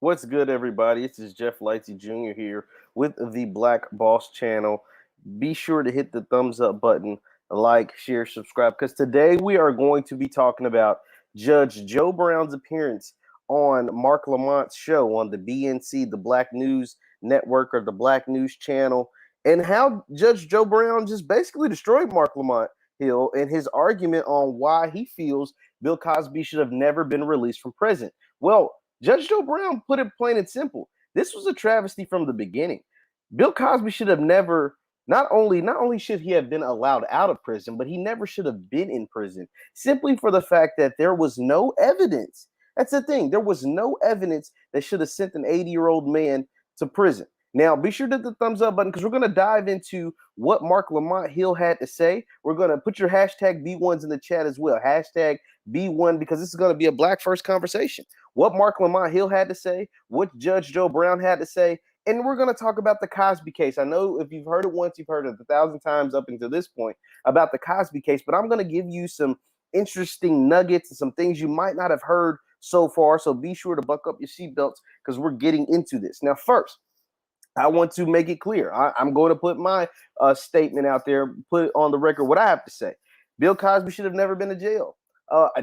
What's good, everybody? This is Jeff Lightsey Jr. here with the Black Boss channel. Be sure to hit the thumbs up button, like, share, subscribe, because today we are going to be talking about Judge Joe Brown's appearance on Marc Lamont's show on the BNC, the Black News Network, or the Black News Channel, and how Judge Joe Brown just basically destroyed Marc Lamont Hill and his argument on why he feels Bill Cosby should have never been released from prison. Well, Judge Joe Brown put it plain and simple. This was a travesty from the beginning. Bill Cosby should have never not only should he have been allowed out of prison, but he never should have been in prison simply for the fact that there was no evidence. That's the thing. There was no evidence that should have sent an 80-year-old man to prison. Now, be sure to hit the thumbs up button because we're going to dive into what Marc Lamont Hill had to say. We're going to put your hashtag B1s in the chat as well. Hashtag B1 because this is going to be a Black First conversation. What Marc Lamont Hill had to say, what Judge Joe Brown had to say, and we're going to talk about the Cosby case. I know if you've heard it once, you've heard it 1,000 times up until this point about the Cosby case, but I'm going to give you some interesting nuggets and some things you might not have heard so far, so be sure to buckle up your seatbelts because we're getting into this. Now, first, I want to make it clear. I'm going to put my statement out there, put it on the record what I have to say. Bill Cosby should have never been to jail.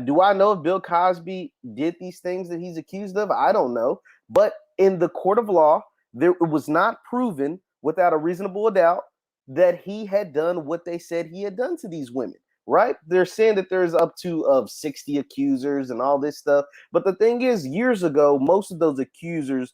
Do I know if Bill Cosby did these things that he's accused of? I don't know. But in the court of law, it was not proven without a reasonable doubt that he had done what they said he had done to these women, right? They're saying that there's up to 60 accusers and all this stuff. But the thing is, years ago, most of those accusers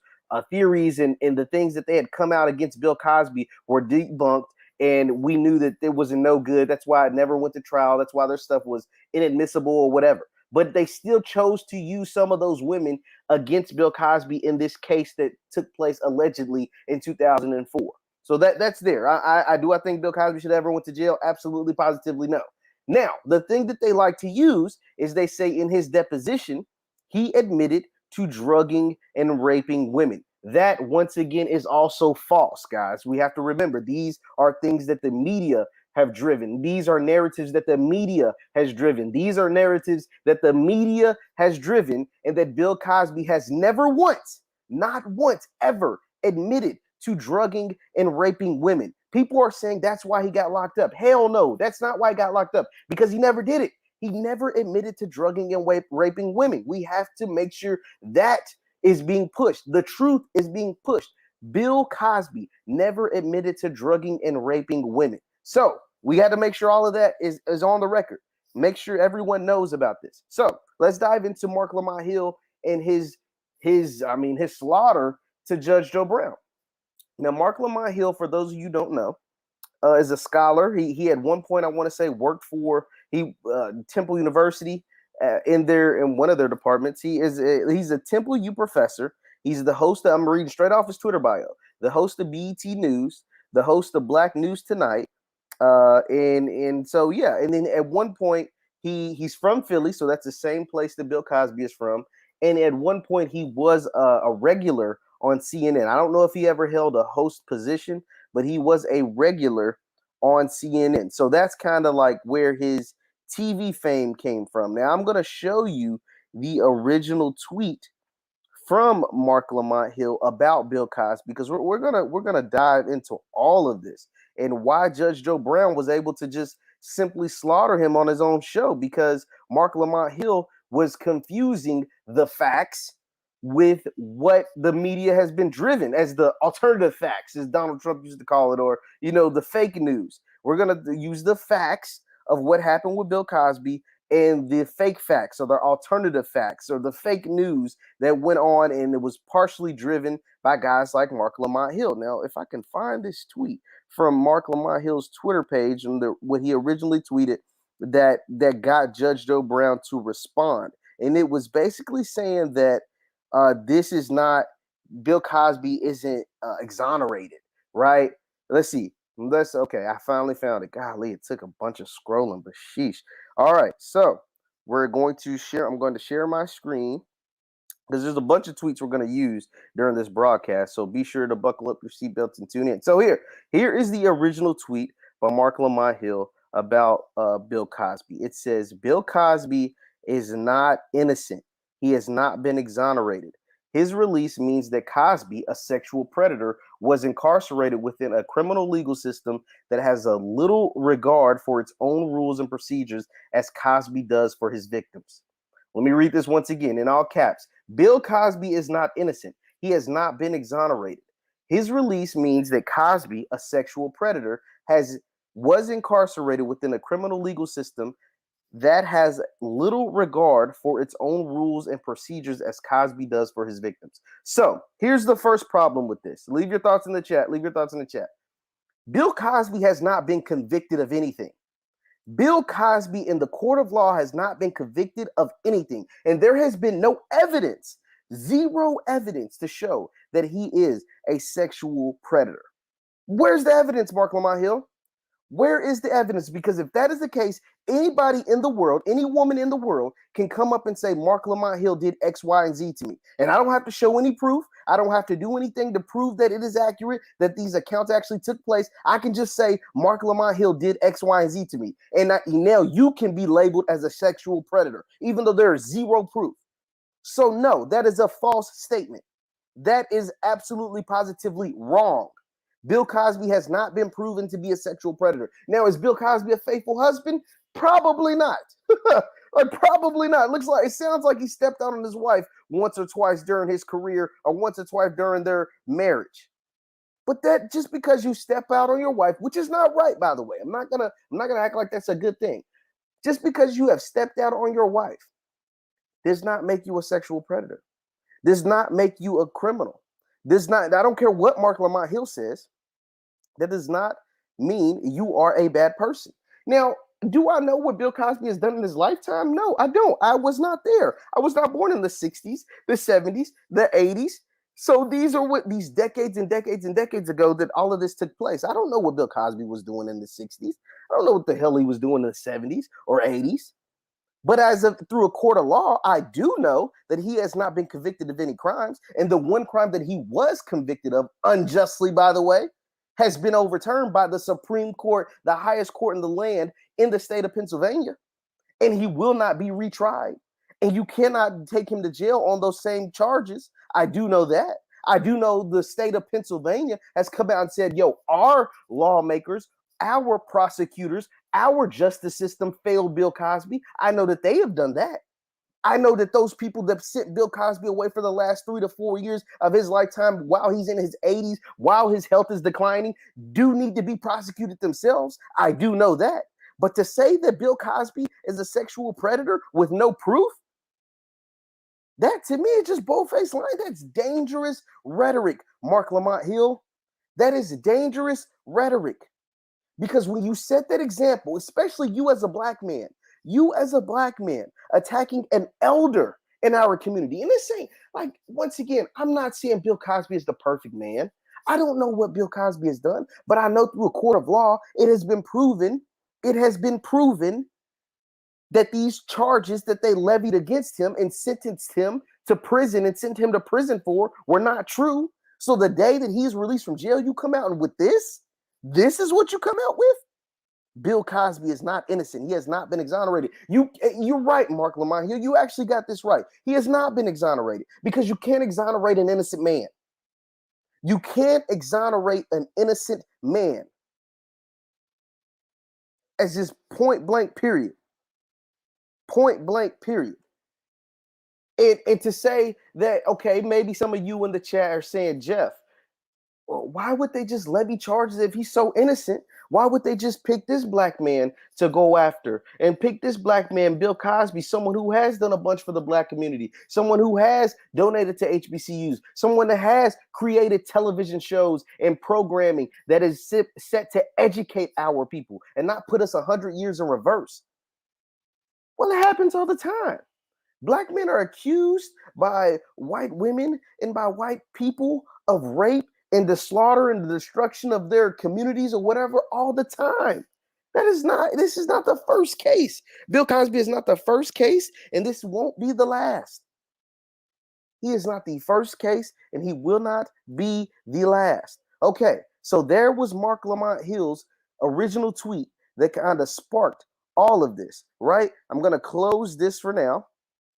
theories and the things that they had come out against Bill Cosby were debunked, and we knew that it wasn't no good. That's why it never went to trial. That's why their stuff was inadmissible or whatever. But they still chose to use some of those women against Bill Cosby in this case that took place allegedly in 2004. So that's there. I think Bill Cosby should ever went to jail? Absolutely, positively no. Now, the thing that they like to use is they say in his deposition, he admitted to drugging and raping women. That, once again, is also false, guys. We have to remember these are things that the media have driven. These are narratives that the media has driven. These are narratives that the media has driven and that Bill Cosby has never once, not once, ever admitted to drugging and raping women. People are saying that's why he got locked up. Hell no, that's not why he got locked up, because he never did it. He never admitted to drugging and raping women. We have to make sure that is being pushed. The truth is being pushed. Bill Cosby never admitted to drugging and raping women. So we got to make sure all of that is on the record. Make sure everyone knows about this. So let's dive into Marc Lamont Hill and his slaughter to Judge Joe Brown. Now, Marc Lamont Hill, for those of you who don't know, is a scholar. He at one point, I want to say, worked for Temple University in one of their departments. He's a Temple U professor. He's the host of, I'm reading straight off his Twitter bio, the host of BET News, the host of Black News Tonight, and so yeah. And then at one point, he's from Philly, so that's the same place that Bill Cosby is from. And at one point, he was a regular on CNN. I don't know if he ever held a host position, but he was a regular on CNN. So that's kind of like where his TV fame came from. Now I'm going to show you the original tweet from Marc Lamont Hill about Bill Cosby, because we're gonna dive into all of this and why Judge Joe Brown was able to just simply slaughter him on his own show, because Marc Lamont Hill was confusing the facts with what the media has been driven as the alternative facts, as Donald Trump used to call it, or the fake news. We're gonna use the facts of what happened with Bill Cosby and the fake facts, or the alternative facts, or the fake news that went on, and it was partially driven by guys like Marc Lamont Hill. Now, if I can find this tweet from Marc Lamont Hill's Twitter page and what he originally tweeted that got Judge Joe Brown to respond, and it was basically saying that this is not, Bill Cosby isn't exonerated, right? Let's see. Okay, I finally found it. Golly, it took a bunch of scrolling, but sheesh. All right, so I'm going to share my screen because there's a bunch of tweets we're going to use during this broadcast. So be sure to buckle up your seatbelts and tune in. So here is the original tweet by Marc Lamont Hill about Bill Cosby. It says, Bill Cosby is not innocent. He has not been exonerated. His release means that Cosby, a sexual predator, was incarcerated within a criminal legal system that has a little regard for its own rules and procedures as Cosby does for his victims. Let me read this once again in all caps. Bill Cosby is not innocent. He has not been exonerated. His release means that Cosby, a sexual predator, was incarcerated within a criminal legal system that has little regard for its own rules and procedures as Cosby does for his victims. So here's the first problem with this. Leave your thoughts in the chat. Leave your thoughts in the chat. Bill Cosby has not been convicted of anything. Bill Cosby in the court of law has not been convicted of anything. And there has been no evidence, zero evidence to show that he is a sexual predator. Where's the evidence, Marc Lamont Hill? Where is the evidence? Because if that is the case, anybody in the world, any woman in the world can come up and say Marc Lamont Hill did X, Y, and Z to me. And I don't have to show any proof. I don't have to do anything to prove that it is accurate, that these accounts actually took place. I can just say Marc Lamont Hill did X, Y, and Z to me. And now you can be labeled as a sexual predator, even though there is zero proof. So no, that is a false statement. That is absolutely positively wrong. Bill Cosby has not been proven to be a sexual predator. Now, is Bill Cosby a faithful husband? Probably not. Probably not. It sounds like he stepped out on his wife once or twice during his career, or once or twice during their marriage. But that just because you step out on your wife, which is not right, by the way, I'm not gonna act like that's a good thing. Just because you have stepped out on your wife does not make you a sexual predator. Does not make you a criminal. I don't care what Marc Lamont Hill says. That does not mean you are a bad person. Now, do I know what Bill Cosby has done in his lifetime? No, I don't. I was not there. I was not born in the 60s, the 70s, the 80s. So these are what these decades and decades and decades ago that all of this took place. I don't know what Bill Cosby was doing in the 60s. I don't know what the hell he was doing in the 70s or 80s. But through a court of law, I do know that he has not been convicted of any crimes. And the one crime that he was convicted of, unjustly, by the way, has been overturned by the Supreme Court, the highest court in the land in the state of Pennsylvania. And he will not be retried. And you cannot take him to jail on those same charges. I do know that. I do know the state of Pennsylvania has come out and said, yo, our lawmakers, our prosecutors, our justice system failed Bill Cosby. I know that they have done that. I know that those people that sent Bill Cosby away for the last 3 to 4 years of his lifetime while he's in his 80s, while his health is declining, do need to be prosecuted themselves. I do know that. But to say that Bill Cosby is a sexual predator with no proof, that to me is just bold-faced lying. That's dangerous rhetoric, Marc Lamont Hill. That is dangerous rhetoric. Because when you set that example, especially you as a black man attacking an elder in our community. And this ain't like, once again, I'm not saying Bill Cosby is the perfect man. I don't know what Bill Cosby has done, but I know through a court of law, it has been proven that these charges that they levied against him and sentenced him to prison and sent him to prison for were not true. So the day that he's released from jail, you come out and with this is what you come out with? Bill Cosby is not innocent. He has not been exonerated. You're right, Marc Lamont Hill. You actually got this right. He has not been exonerated because you can't exonerate an innocent man. You can't exonerate an innocent man. As just point blank, period. Point blank, period. And to say that, okay, maybe some of you in the chat are saying, Jeff, well, why would they just levy charges if he's so innocent? Why would they just pick this black man to go after and pick this black man, Bill Cosby, someone who has done a bunch for the black community, someone who has donated to HBCUs, someone that has created television shows and programming that is set to educate our people and not put us 100 years in reverse? Well, it happens all the time. Black men are accused by white women and by white people of rape and the slaughter and the destruction of their communities or whatever all the time. This is not the first case. Bill Cosby is not the first case, and this won't be the last. He is not the first case, and he will not be the last. Okay, so there was Marc Lamont Hill's original tweet that kind of sparked all of this, right? I'm going to close this for now.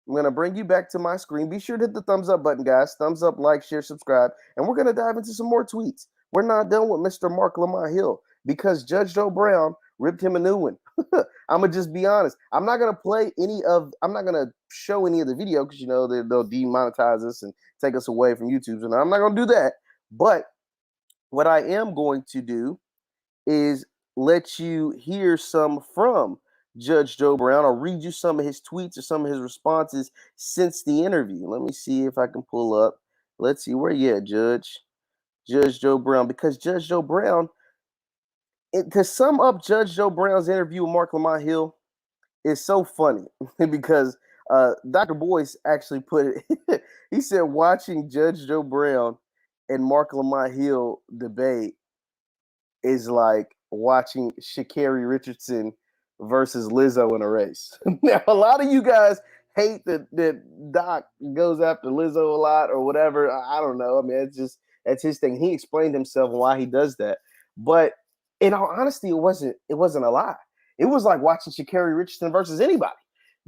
I'm going to bring you back to my screen. Be sure to hit the thumbs up button, guys. Thumbs up, like, share, subscribe. And we're going to dive into some more tweets. We're not done with Mr. Marc Lamont Hill because Judge Joe Brown ripped him a new one. I'm going to just be honest. I'm not going to show any of the video because, they'll demonetize us and take us away from YouTube. So I'm not going to do that. But what I am going to do is let you hear some from Judge Joe Brown. I'll read you some of his tweets or some of his responses since the interview. Let me see if I can pull up. Let's see, where you at, Judge Joe Brown? Because Judge Joe Brown, to sum up Judge Joe Brown's interview with Marc Lamont Hill, is so funny because Dr. Boyce actually put it. He said, watching Judge Joe Brown and Marc Lamont Hill debate is like watching Sha'Carri Richardson versus Lizzo in a race. Now, a lot of you guys hate that Doc goes after Lizzo a lot or whatever. I don't know. I mean, that's his thing. He explained himself and why he does that. But in all honesty, it wasn't a lie. It was like watching Sha'Carri Richardson versus anybody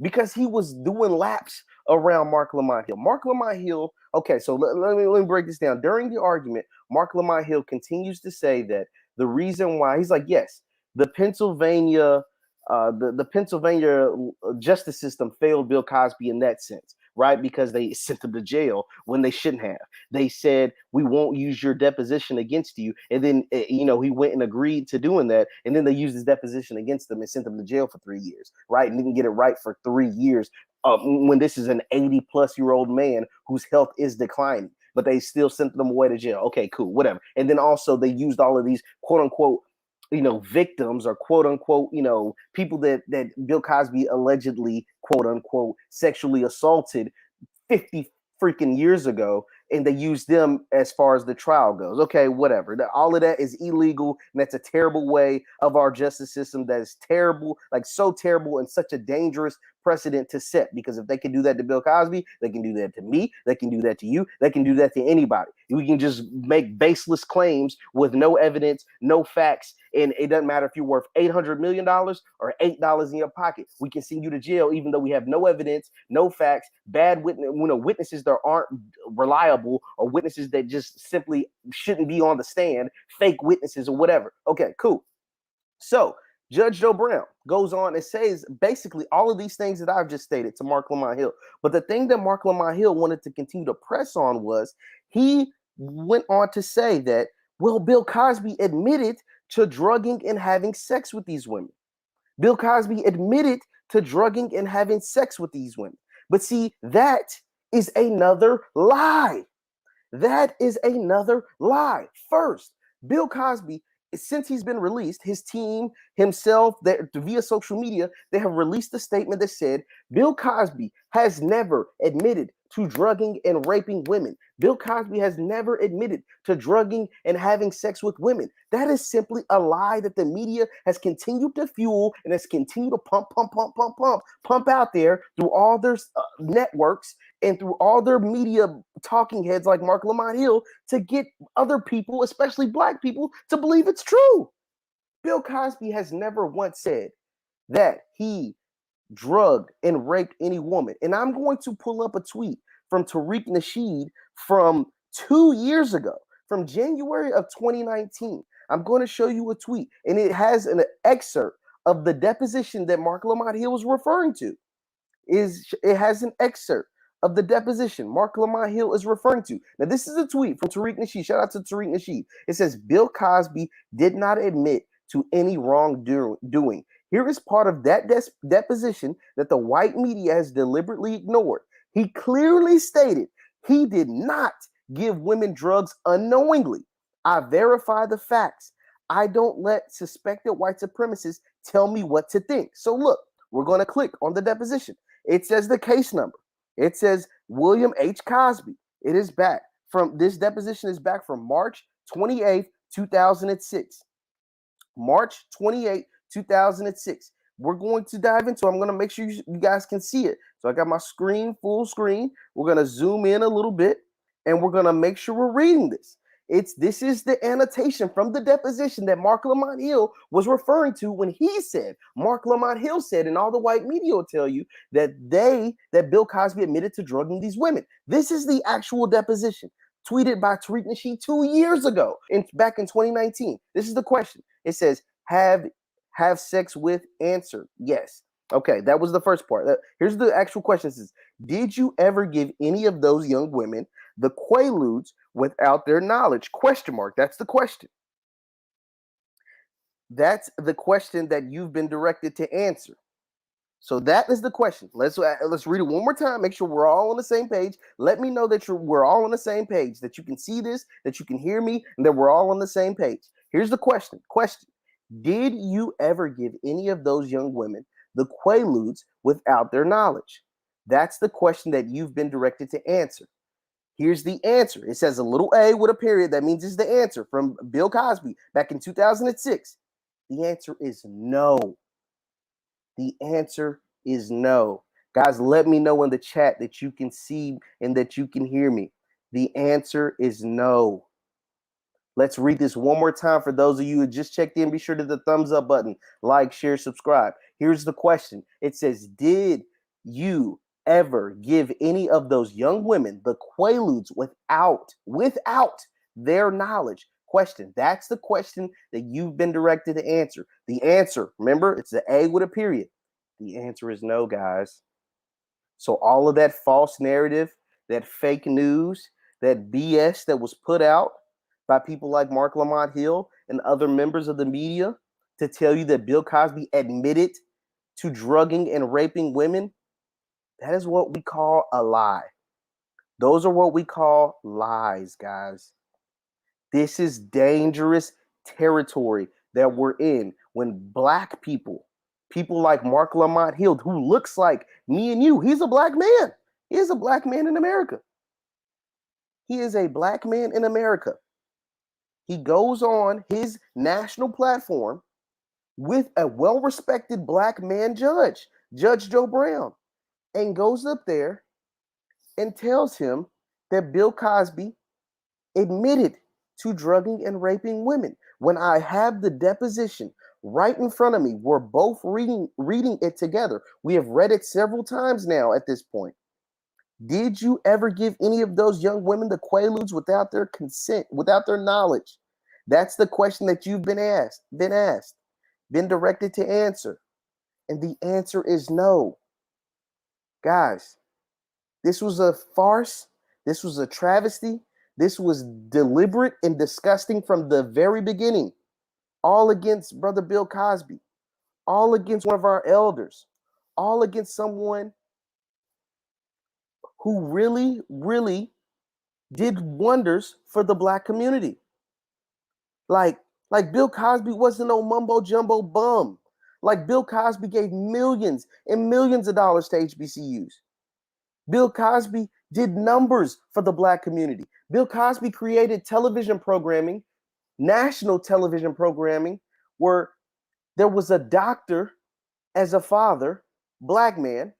because he was doing laps around Marc Lamont Hill. Marc Lamont Hill, okay, so let me break this down. During the argument, Marc Lamont Hill continues to say that the reason why he's like, yes, the Pennsylvania justice system failed Bill Cosby in that sense, right? Because they sent him to jail when they shouldn't have. They said, we won't use your deposition against you. And then, he went and agreed to doing that. And then they used his deposition against him and sent him to jail for 3 years, right? And didn't get it right for 3 years when this is an 80-plus-year-old man whose health is declining. But they still sent them away to jail. Okay, cool, whatever. And then also they used all of these quote unquote, victims or quote unquote, people that Bill Cosby allegedly quote unquote sexually assaulted 50 freaking years ago, and they use them as far as the trial goes. Okay, whatever. All of that is illegal, and that's a terrible way of our justice system. That is terrible, like so terrible, and such a dangerous precedent to set. Because if they can do that to Bill Cosby, they can do that to me. They can do that to you. They can do that to anybody. We can just make baseless claims with no evidence, no facts, and it doesn't matter if you're worth $800 million or $8 in your pocket. We can send you to jail even though we have no evidence, no facts, bad witnesses that aren't reliable, or witnesses that just simply shouldn't be on the stand, fake witnesses or whatever. Okay, cool. So Judge Joe Brown goes on and says basically all of these things that I've just stated to Marc Lamont Hill. But the thing that Marc Lamont Hill wanted to continue to press on was he went on to say that, well, Bill Cosby admitted to drugging and having sex with these women. Bill Cosby admitted to drugging and having sex with these women. But see, that is another lie. That is another lie. First, Bill Cosby, since he's been released, his team, himself, via social media, they have released a statement that said Bill Cosby has never admitted to drugging and raping women. Bill Cosby has never admitted to drugging and having sex with women. That is simply a lie that the media has continued to fuel and has continued to pump out there through all their networks and through all their media talking heads like Marc Lamont Hill to get other people, especially black people, to believe it's true. Bill Cosby has never once said that he drugged and raped any woman. And I'm going to pull up a tweet from Tariq Nasheed from 2 years ago, from January of 2019. I'm going to show you a tweet, and it has an excerpt of the deposition that Marc Lamont Hill was referring to. It has an excerpt of the deposition Marc Lamont Hill is referring to. Now, this is a tweet from Tariq Nasheed. Shout out to Tariq Nasheed. It says, Bill Cosby did not admit to any wrongdoing. Here is part of that deposition that the white media has deliberately ignored. He clearly stated he did not give women drugs unknowingly. I verify the facts. I don't let suspected white supremacists tell me what to think. So look, we're going to click on the deposition. It says the case number. It says William H. Cosby. It is back from this deposition is back from March 28th, 2006. March 28th, 2006. We're going to dive into it. I'm going to make sure you guys can see it. So I got my screen, full screen. We're going to zoom in a little bit, and we're going to make sure we're reading this. This is the annotation from the deposition that Marc Lamont Hill was referring to when he said, Marc Lamont Hill said, and all the white media will tell you that Bill Cosby admitted to drugging these women. This is the actual deposition tweeted by Tariq Nasheed 2 years ago, back in 2019. This is the question. It says, have sex with, answer yes. Okay, that was the first part. Here's the actual question. It says, did you ever give any of those young women the quaaludes without their knowledge? Question mark. That's the question. That's the question that you've been directed to answer. So that is the question. Let's read it one more time. Make sure we're all on the same page. Let me know that we're all on the same page, that you can see this, that you can hear me, and that we're all on the same page. Here's the question. Did you ever give any of those young women the quaaludes without their knowledge? That's the question that you've been directed to answer. Here's the answer. It says a little a with a period. That means it's the answer from Bill Cosby back in 2006. The answer is no. The answer is no. Guys, let me know in the chat that you can see and that you can hear me. The answer is no. Let's read this one more time for those of you who just checked in. Be sure to hit the thumbs up button, like, share, subscribe. Here's the question. It says, did you ever give any of those young women the quaaludes without their knowledge? Question. That's the question that you've been directed to answer. The answer, remember, it's the A with a period. The answer is no, guys. So all of that false narrative, that fake news, that BS that was put out by people like Marc Lamont Hill and other members of the media to tell you that Bill Cosby admitted to drugging and raping women, that is what we call a lie. Those are what we call lies, guys. This is dangerous territory that we're in when black people like Marc Lamont Hill, who looks like me and you, he's a black man. He is a black man in America. He is a black man in America. He goes on his national platform with a well-respected black man judge, Judge Joe Brown, and goes up there and tells him that Bill Cosby admitted to drugging and raping women. When I have the deposition right in front of me, we're both reading it together. We have read it several times now at this point. Did you ever give any of those young women the quaaludes without their consent, without their knowledge? That's the question that you've been been directed to answer. And the answer is no. Guys, this was a farce. This was a travesty. This was deliberate and disgusting from the very beginning. All against Brother Bill Cosby. All against one of our elders. All against someone who really, really did wonders for the black community. Like Bill Cosby wasn't no mumbo jumbo bum. Like Bill Cosby gave millions and millions of dollars to HBCUs. Bill Cosby did numbers for the black community. Bill Cosby created television programming, national television programming, where there was a doctor as a father, black man,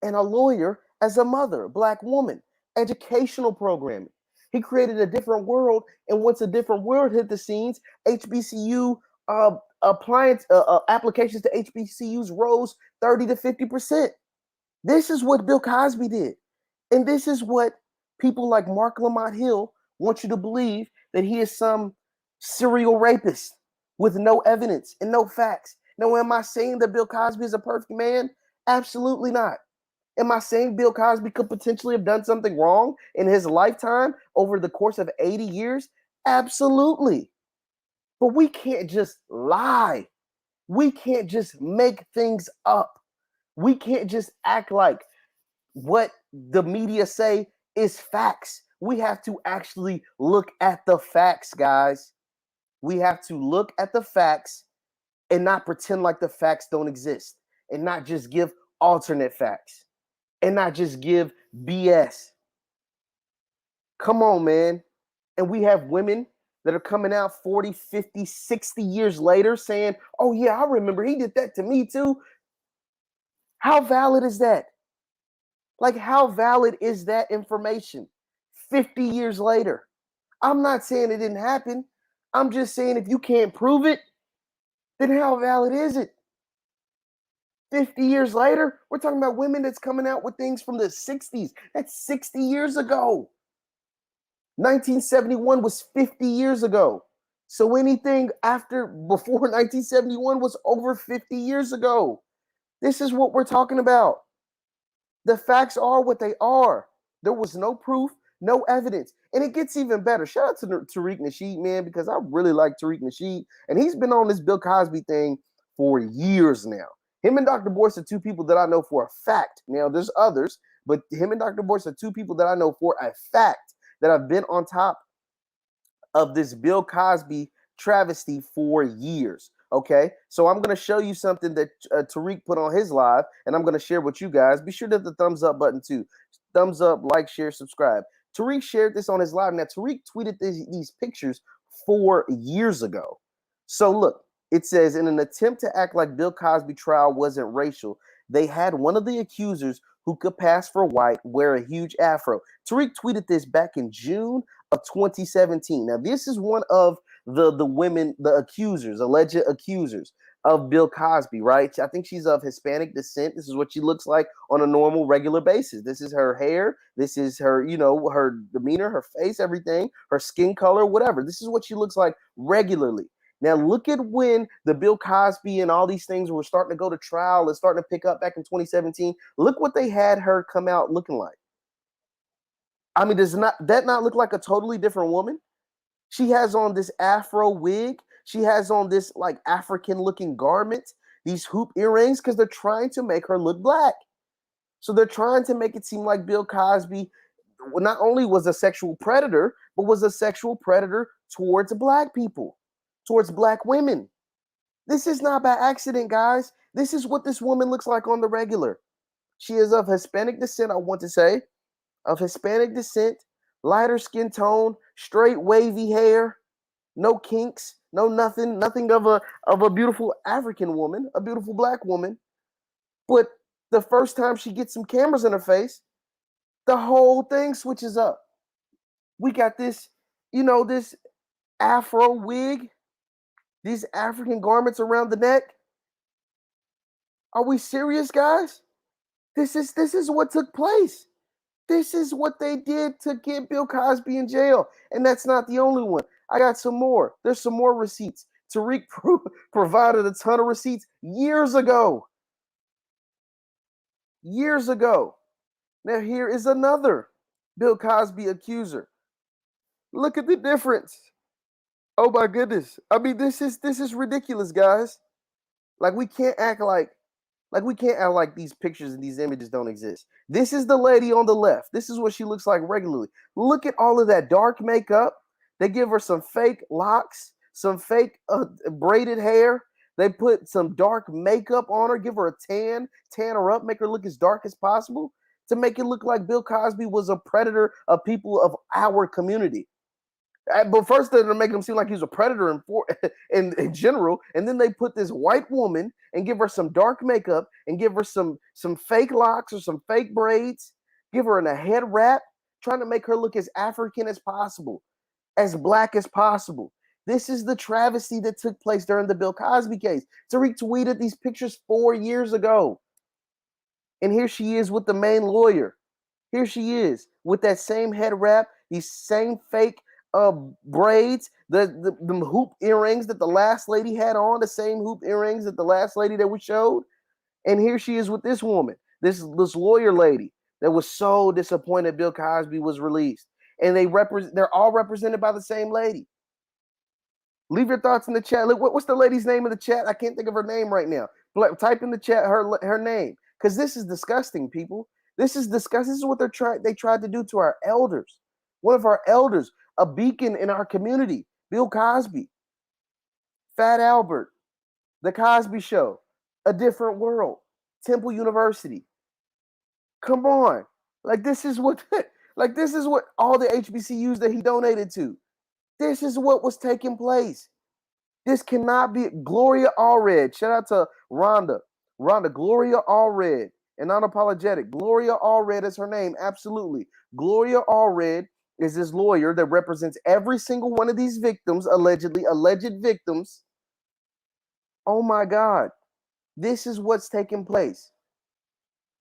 and a lawyer as a mother, black woman. Educational programming. He created a different world, and once a different world hit the scenes, HBCU applications to HBCUs rose 30 to 50%. This is what Bill Cosby did. And this is what people like Marc Lamont Hill want you to believe, that he is some serial rapist with no evidence and no facts. Now, am I saying that Bill Cosby is a perfect man? Absolutely not. Am I saying Bill Cosby could potentially have done something wrong in his lifetime over the course of 80 years? Absolutely. But we can't just lie. We can't just make things up. We can't just act like what the media say is facts. We have to actually look at the facts, guys. We have to look at the facts and not pretend like the facts don't exist, and not just give alternate facts, and not just give BS. Come on, man. And we have women that are coming out 40, 50, 60 years later saying, oh yeah, I remember he did that to me too. How valid is that? Like, how valid is that information 50 years later? I'm not saying it didn't happen. I'm just saying if you can't prove it, then how valid is it? 50 years later, we're talking about women that's coming out with things from the 60s. That's 60 years ago. 1971 was 50 years ago. So anything before 1971 was over 50 years ago. This is what we're talking about. The facts are what they are. There was no proof, no evidence. And it gets even better. Shout out to Tariq Nasheed, man, because I really like Tariq Nasheed. And he's been on this Bill Cosby thing for years now. Him and Dr. Boyce are two people that I know for a fact. Now, there's others, but him and Dr. Boyce are two people that I know for a fact that have been on top of this Bill Cosby travesty for years. Okay, so I'm going to show you something that Tariq put on his live, and I'm going to share with you guys. Be sure to hit the thumbs up button too. Thumbs up, like, share, subscribe. Tariq shared this on his live. Now, Tariq tweeted these pictures 4 years ago. So look, it says, in an attempt to act like Bill Cosby trial wasn't racial, they had one of the accusers who could pass for white wear a huge afro. Tariq tweeted this back in June of 2017. Now, this is one of the women, the accusers, alleged accusers of Bill Cosby, right? I think she's of Hispanic descent. This is what she looks like on a normal, regular basis. This is her hair. This is her, her demeanor, her face, everything, her skin color, whatever. This is what she looks like regularly. Now, look at when the Bill Cosby and all these things were starting to go to trial and starting to pick up back in 2017. Look what they had her come out looking like. I mean, does that not look like a totally different woman? She has on this afro wig. She has on this like African looking garment, these hoop earrings, because they're trying to make her look black. So they're trying to make it seem like Bill Cosby not only was a sexual predator, but was a sexual predator towards black people, towards black women. This is not by accident, guys. This is what this woman looks like on the regular. She is of Hispanic descent, I want to say, of Hispanic descent, lighter skin tone, straight wavy hair, no kinks, no nothing of a beautiful African woman, a beautiful black woman. But the first time she gets some cameras in her face, the whole thing switches up. We got this, this afro wig, these African garments around the neck. Are we serious, guys? This is what took place. This is what they did to get Bill Cosby in jail. And that's not the only one. I got some more. There's some more receipts. Tariq provided a ton of receipts years ago. Years ago. Now here is another Bill Cosby accuser. Look at the difference. Oh my goodness. I mean, this is ridiculous, guys. Like we can't act like these pictures and these images don't exist. This is the lady on the left. This is what she looks like regularly. Look at all of that dark makeup. They give her some fake locks, some fake braided hair. They put some dark makeup on her, give her a tan her up, make her look as dark as possible to make it look like Bill Cosby was a predator of people of our community. But first they're making him seem like he's a predator in general, and then they put this white woman and give her some dark makeup and give her some fake locks or some fake braids, give her in a head wrap, trying to make her look as African as possible, as black as possible. This is the travesty that took place during the Bill Cosby case. Tariq tweeted these pictures 4 years ago, and here she is with the main lawyer. Here she is with that same head wrap, these same fake braids, the hoop earrings that the last lady had on, the same hoop earrings that the last lady that we showed. And here she is with this woman, this lawyer lady that was so disappointed Bill Cosby was released. And they're all represented by the same lady. Leave your thoughts in the chat. Look, what's the lady's name in the chat? I can't think of her name right now. Type in the chat her name, because this is disgusting, people. This is disgusting. This is what they tried to do to our elders. One of our elders, a beacon in our community, Bill Cosby, Fat Albert, The Cosby Show, A Different World, Temple University. Come on. This is what all the HBCUs that he donated to. This is what was taking place. This cannot be. Gloria Allred. Shout out to Rhonda. Gloria Allred. And unapologetic. Gloria Allred is her name. Absolutely. Gloria Allred is this lawyer that represents every single one of these victims, alleged victims. Oh my God, this is what's taking place.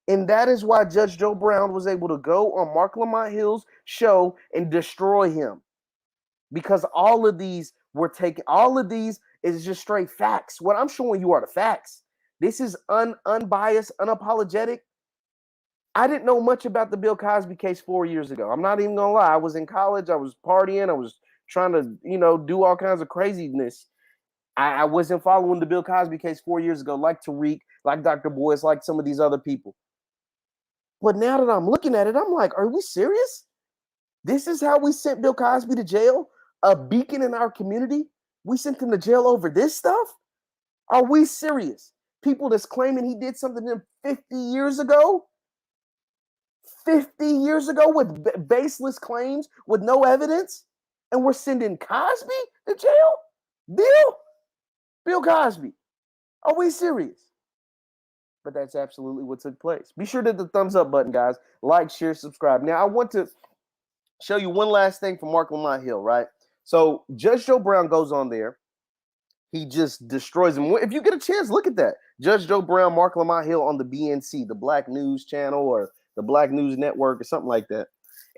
And that is why Judge Joe Brown was able to go on Marc Lamont Hill's show and destroy him. Because all of these is just straight facts. What I'm showing you are the facts. This is unbiased, unapologetic. I didn't know much about the Bill Cosby case 4 years ago. I'm not even gonna lie. I was in college. I was partying. I was trying to, do all kinds of craziness. I wasn't following the Bill Cosby case 4 years ago, like Tariq, like Dr. Boyce, like some of these other people. But now that I'm looking at it, I'm like, are we serious? This is how we sent Bill Cosby to jail? A beacon in our community? We sent him to jail over this stuff? Are we serious? People that's claiming he did something to them 50 years ago? 50 years ago with baseless claims, with no evidence? And we're sending Cosby to jail? Bill Cosby. Are we serious? But that's absolutely what took place. Be sure to hit the thumbs up button, guys. Like, share, subscribe. Now, I want to show you one last thing from Marc Lamont Hill, right? So Judge Joe Brown goes on there. He just destroys him. If you get a chance, look at that. Judge Joe Brown, Marc Lamont Hill on the BNC, the Black News Channel or the Black News Network or something like that.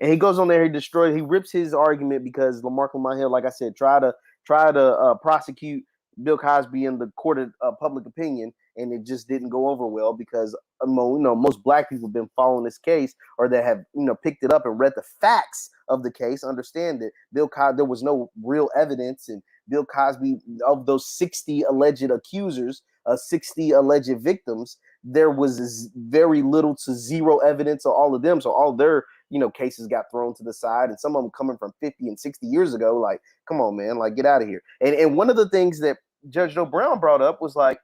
And he goes on there, he rips his argument because Marc Lamont Hill, like I said, try to prosecute Bill Cosby in the court of public opinion, and it just didn't go over well because most black people have been following this case, or that have picked it up and read the facts of the case, understand that there was no real evidence, and Bill Cosby, of those 60 alleged accusers, 60 alleged victims, there was very little to zero evidence of all of them. So all their cases got thrown to the side, and some of them coming from 50 and 60 years ago. Like, come on, man, like, get out of here. And one of the things that Judge Joe Brown brought up was like,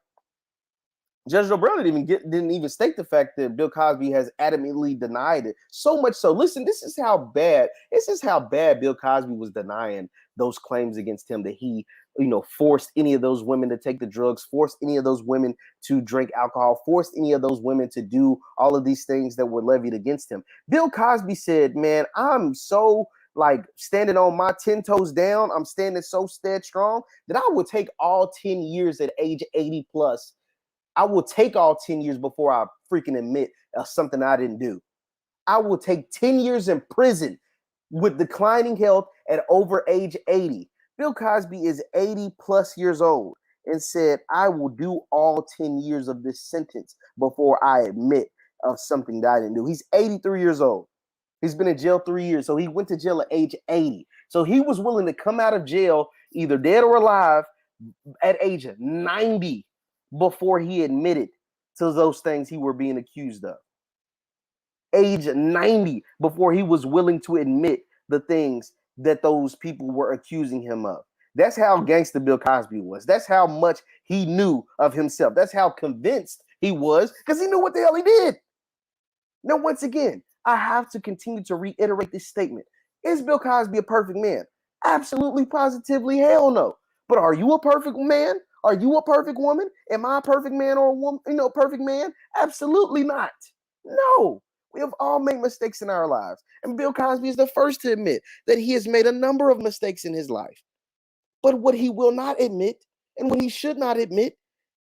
Judge Joe Brown didn't even state the fact that Bill Cosby has adamantly denied it. So much so, listen, this is how bad Bill Cosby was denying those claims against him, that he, forced any of those women to take the drugs, forced any of those women to drink alcohol, forced any of those women to do all of these things that were levied against him. Bill Cosby said, man, I'm so standing on my 10 toes down. I'm standing so stead strong that I will take all 10 years at age 80 plus. I will take all 10 years before I freaking admit something I didn't do. I will take 10 years in prison with declining health at over age 80. Bill Cosby is 80 plus years old and said, I will do all 10 years of this sentence before I admit of something that I didn't do. He's 83 years old. He's been in jail 3 years. So he went to jail at age 80. So he was willing to come out of jail, either dead or alive, at age 90 before he admitted to those things he were being accused of. Age 90 before he was willing to admit the things that those people were accusing him of. That's how gangster Bill Cosby was. That's how much he knew of himself. That's how convinced he was, because he knew what the hell he did. Now, once again, I have to continue to reiterate this statement. Is Bill Cosby a perfect man? Absolutely, positively, hell no. But are you a perfect man? Are you a perfect woman? Am I a perfect man or a woman? Perfect man? Absolutely not. No. We have all made mistakes in our lives. And Bill Cosby is the first to admit that he has made a number of mistakes in his life. But what he will not admit, and what he should not admit,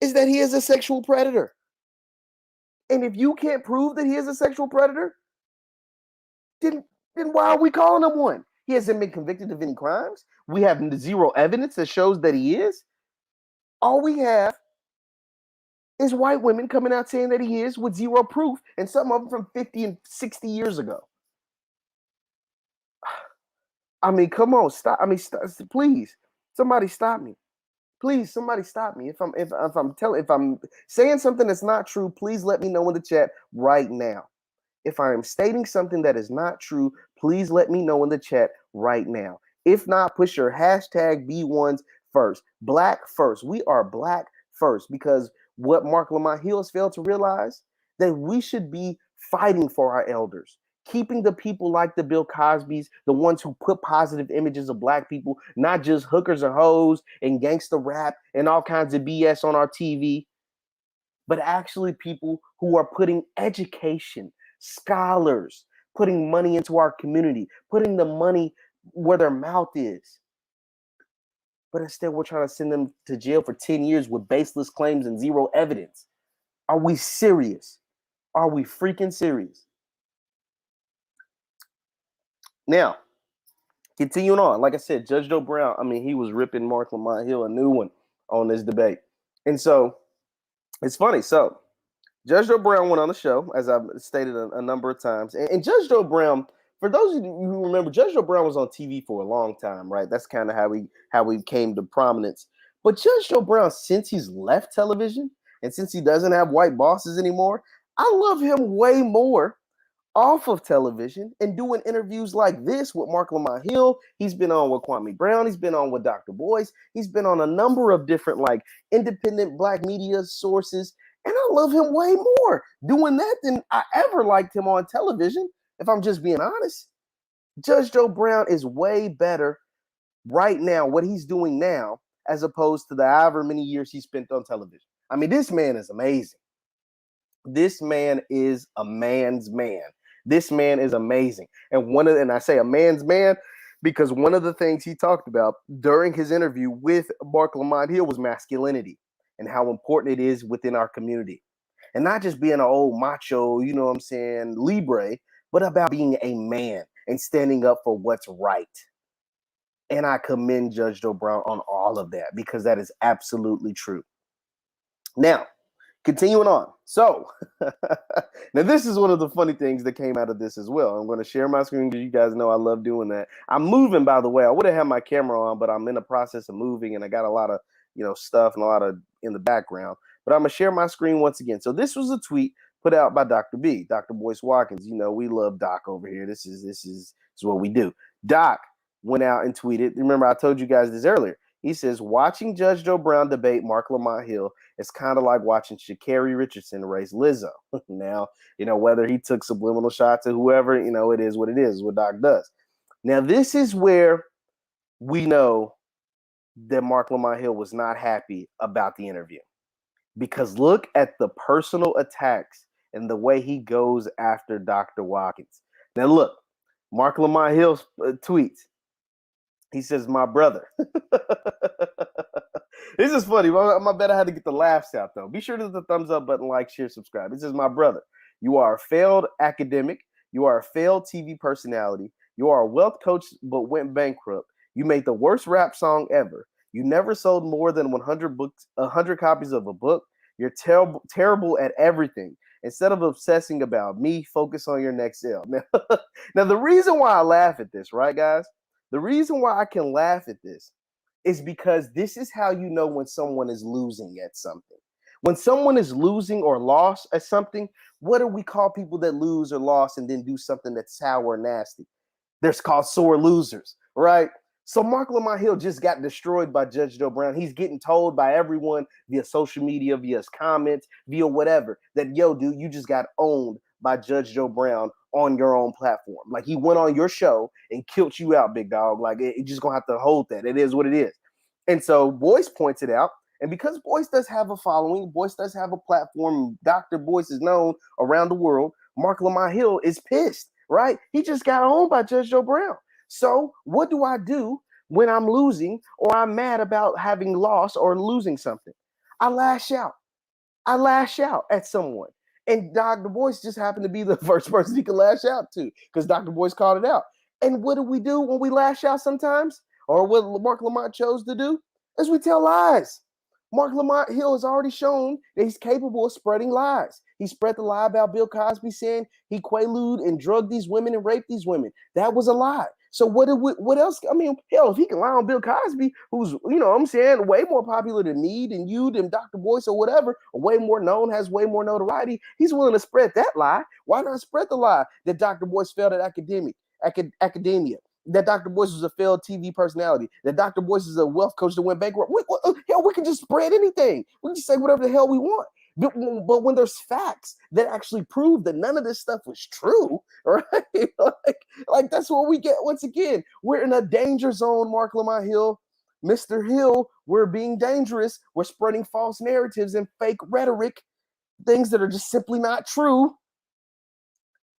is that he is a sexual predator. And if you can't prove that he is a sexual predator, then why are we calling him one? He hasn't been convicted of any crimes. We have zero evidence that shows that he is. All we have is white women coming out saying that he is with zero proof, and some of them from 50 and 60 years ago. I mean, come on, stop. I mean, please, somebody stop me. Please, somebody stop me. If I'm saying something that's not true, please let me know in the chat right now. If I am stating something that is not true, please let me know in the chat right now. If not, push your hashtag B1s first. Black first. We are black first, because what Marc Lamont Hill has failed to realize, that we should be fighting for our elders, keeping the people like the Bill Cosbys, the ones who put positive images of black people, not just hookers and hoes and gangster rap and all kinds of BS on our TV, but actually people who are putting education, scholars, putting money into our community, putting the money where their mouth is. But instead, we're trying to send them to jail for 10 years with baseless claims and zero evidence. Are we serious? Are we freaking serious? Now, continuing on, like I said, Judge Joe Brown, I mean, he was ripping Marc Lamont Hill a new one on this debate. And so it's funny. So Judge Joe Brown went on the show, as I've stated a number of times. And Judge Joe Brown, for those of you who remember, Judge Joe Brown was on TV for a long time, right? That's kind of how we came to prominence. But Judge Joe Brown, since he's left television and since he doesn't have white bosses anymore, I love him way more off of television and doing interviews like this with Marc Lamont Hill. He's been on with Kwame Brown. He's been on with Dr. Boyce. He's been on a number of different like independent black media sources. And I love him way more doing that than I ever liked him on television, if I'm just being honest. Judge Joe Brown is way better right now, what he's doing now, as opposed to the however many years he spent on television. I mean, this man is amazing. This man is a man's man. This man is amazing. And I say a man's man because one of the things he talked about during his interview with Marc Lamont Hill was masculinity and how important it is within our community. And not just being an old macho, you know what I'm saying, libre, but about being a man and standing up for what's right. And I commend Judge Joe Brown on all of that because that is absolutely true. Now, continuing on. So, now this is one of the funny things that came out of this as well. I'm going to share my screen because you guys know I love doing that. I'm moving, by the way. I would have had my camera on, but I'm in the process of moving and I got a lot of, stuff and a lot of in the background. But I'm going to share my screen once again. So this was a tweet put out by Dr. B, Dr. Boyce Watkins. We love Doc over here. This is what we do. Doc went out and tweeted. Remember, I told you guys this earlier. He says, watching Judge Joe Brown debate Marc Lamont Hill is kind of like watching Sha'Carri Richardson race Lizzo. Now, whether he took subliminal shots or whoever, it is what it is, what Doc does. Now, this is where we know that Marc Lamont Hill was not happy about the interview. Because look at the personal attacks and the way he goes after Dr. Watkins. Now, look, Marc Lamont Hill tweets. He says, my brother. This is funny. I bet I had to get the laughs out, though. Be sure to hit the thumbs up button, like, share, subscribe. It says, my brother, you are a failed academic. You are a failed TV personality. You are a wealth coach but went bankrupt. You made the worst rap song ever. You never sold more than 100 copies of a book. You're terrible at everything. Instead of obsessing about me, focus on your next sale. Now, the reason why I laugh at this, right, guys? The reason why I can laugh at this is because this is how you know when someone is losing at something. When someone is losing or lost at something, what do we call people that lose or lost and then do something that's sour or nasty? They're called sore losers, right? So Marc Lamont Hill just got destroyed by Judge Joe Brown. He's getting told by everyone via social media, via his comments, via whatever, that, yo, dude, you just got owned by Judge Joe Brown on your own platform. Like, he went on your show and killed you out, big dog. Like, it just gonna have to hold that. It is what it is. And so Boyce points it out. And because Boyce does have a following, Boyce does have a platform, Dr. Boyce is known around the world, Marc Lamont Hill is pissed, right? He just got owned by Judge Joe Brown. So what do I do when I'm losing or I'm mad about having lost or losing something? I lash out. I lash out at someone. And Dr. Boyce just happened to be the first person he could lash out to because Dr. Boyce called it out. And what do we do when we lash out sometimes? Or what Marc Lamont chose to do? Is we tell lies. Marc Lamont Hill has already shown that he's capable of spreading lies. He spread the lie about Bill Cosby saying he quaalude and drugged these women and raped these women. That was a lie. So what else? I mean, hell, if he can lie on Bill Cosby, who's, way more popular than me, than you, than Dr. Boyce or whatever, or way more known, has way more notoriety, he's willing to spread that lie. Why not spread the lie that Dr. Boyce failed at academia? That Dr. Boyce was a failed TV personality, that Dr. Boyce is a wealth coach that went bankrupt. Hell, we can just spread anything. We can just say whatever the hell we want. But when there's facts that actually prove that none of this stuff was true, right? like that's what we get. Once again, we're in a danger zone, Marc Lamont Hill. Mr. Hill, we're being dangerous. We're spreading false narratives and fake rhetoric, things that are just simply not true.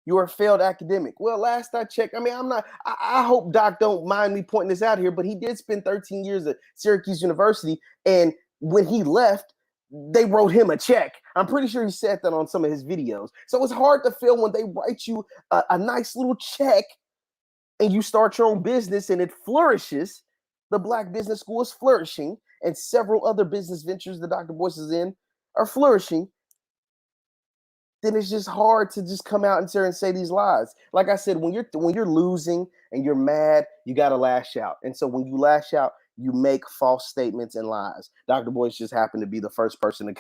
You're a failed academic. Well, last I checked, I mean, I hope Doc don't mind me pointing this out here, but he did spend 13 years at Syracuse University. And when he left, they wrote him a check. I'm pretty sure he said that on some of his videos. So it's hard to feel when they write you a nice little check and you start your own business and it flourishes. The Black Business School is flourishing, and several other business ventures that Dr. Boyce is in are flourishing. Then it's just hard to just come out and say these lies. Like I said, when you're losing and you're mad, you got to lash out. And so when you lash out, you make false statements and lies. Dr. Boyce just happened to be the first person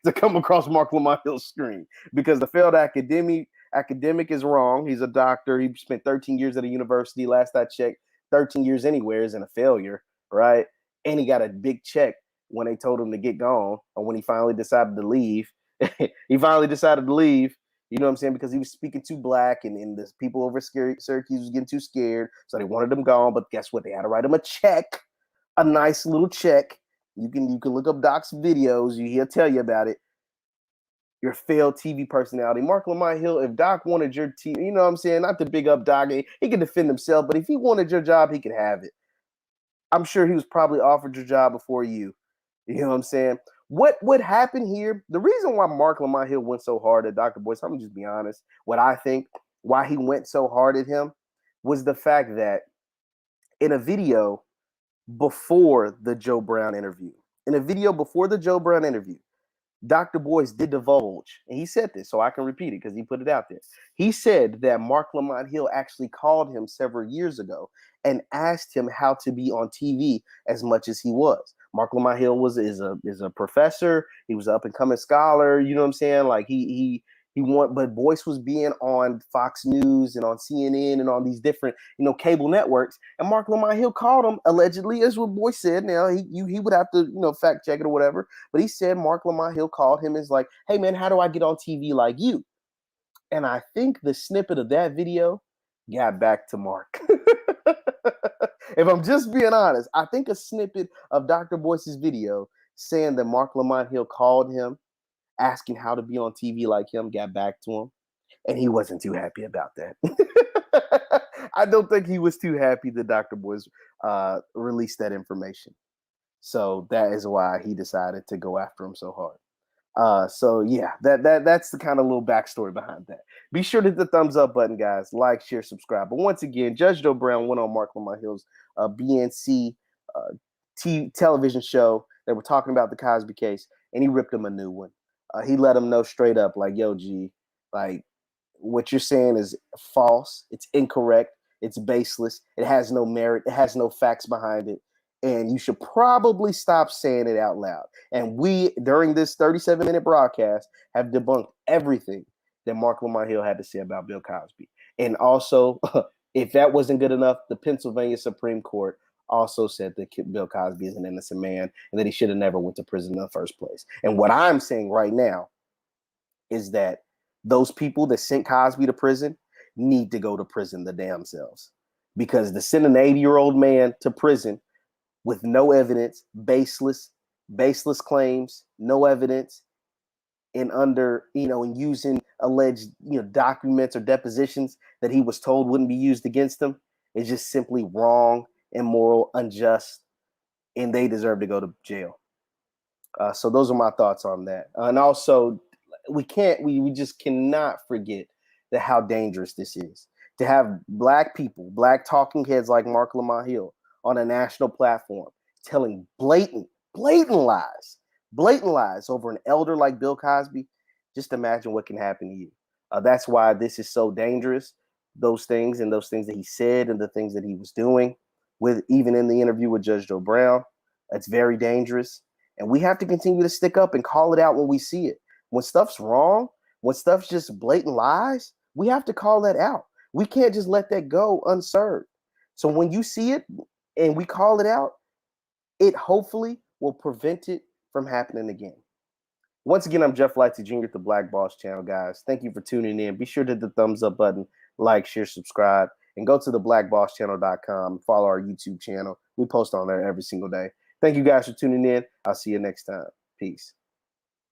to come across Marc Lamont Hill's screen, because the failed academic is wrong. He's a doctor. He spent 13 years at a university. Last I checked, 13 years anywhere isn't a failure, right? And he got a big check when they told him to get gone, or when he finally decided to leave. He finally decided to leave, you know what I'm saying, because he was speaking too black, and the people over Syracuse was getting too scared, so they wanted him gone. But guess what? They had to write him a check, a nice little check. You can look up Doc's videos. He'll tell you about it. Your failed TV personality. Marc Lamont Hill, if Doc wanted your TV, you know what I'm saying, not to big up Doc, he can defend himself, but if he wanted your job, he could have it. I'm sure he was probably offered your job before you. You know what I'm saying? What happened here? The reason why Marc Lamont Hill went so hard at Dr. Boyce, I'm gonna just be honest. What I think why he went so hard at him was the fact that in a video before the Joe Brown interview, Dr. Boyce did divulge, and he said this, so I can repeat it because he put it out there. He said that Marc Lamont Hill actually called him several years ago and asked him how to be on TV as much as he was. Marc Lamont Hill is a professor. He was an up and coming scholar. You know what I'm saying? Like but Boyce was being on Fox News and on CNN and on these different, cable networks. And Marc Lamont Hill called him, allegedly, as what Boyce said. Now he would have to, fact check it or whatever. But he said Marc Lamont Hill called him and is like, "Hey man, how do I get on TV like you?" And I think the snippet of that video got back to Marc. If I'm just being honest, I think a snippet of Dr. Boyce's video saying that Marc Lamont Hill called him, asking how to be on TV like him, got back to him, and he wasn't too happy about that. I don't think he was too happy that Dr. Boyce released that information. So that is why he decided to go after him so hard. So yeah, that's the kind of little backstory behind that. Be sure to hit the thumbs up button, guys. Like, share, subscribe. But once again, Judge Joe Brown went on Marc Lamont Hill's BNC television show. They were talking about the Cosby case, and he ripped him a new one. He let him know straight up, like, "Yo, G, like, what you're saying is false. It's incorrect. It's baseless. It has no merit. It has no facts behind it. And you should probably stop saying it out loud." And we, during this 37-minute broadcast, have debunked everything that Marc Lamont Hill had to say about Bill Cosby. And also, if that wasn't good enough, the Pennsylvania Supreme Court also said that Bill Cosby is an innocent man and that he should have never went to prison in the first place. And what I'm saying right now is that those people that sent Cosby to prison need to go to prison the damn selves, because to send an 80-year-old man to prison with no evidence, baseless claims, no evidence, and and using alleged, documents or depositions that he was told wouldn't be used against him, is just simply wrong, immoral, unjust, and they deserve to go to jail. So those are my thoughts on that. And also, we just cannot forget that how dangerous this is to have black people, black talking heads like Marc Lamont Hill on a national platform telling blatant lies over an elder like Bill Cosby. Just imagine what can happen to you. That's why this is so dangerous. Those things that he said and the things that he was doing, with even in the interview with Judge Joe Brown, it's very dangerous. And we have to continue to stick up and call it out when we see it. When stuff's wrong, when stuff's just blatant lies, we have to call that out. We can't just let that go unserved. So when you see it and we call it out, it hopefully will prevent it from happening again. Once again, I'm Jeff Lightsey Jr. at the Black Boss Channel, guys. Thank you for tuning in. Be sure to hit the thumbs up button, like, share, subscribe, and go to theblackbosschannel.com and follow our YouTube channel. We post on there every single day. Thank you guys for tuning in. I'll see you next time. Peace.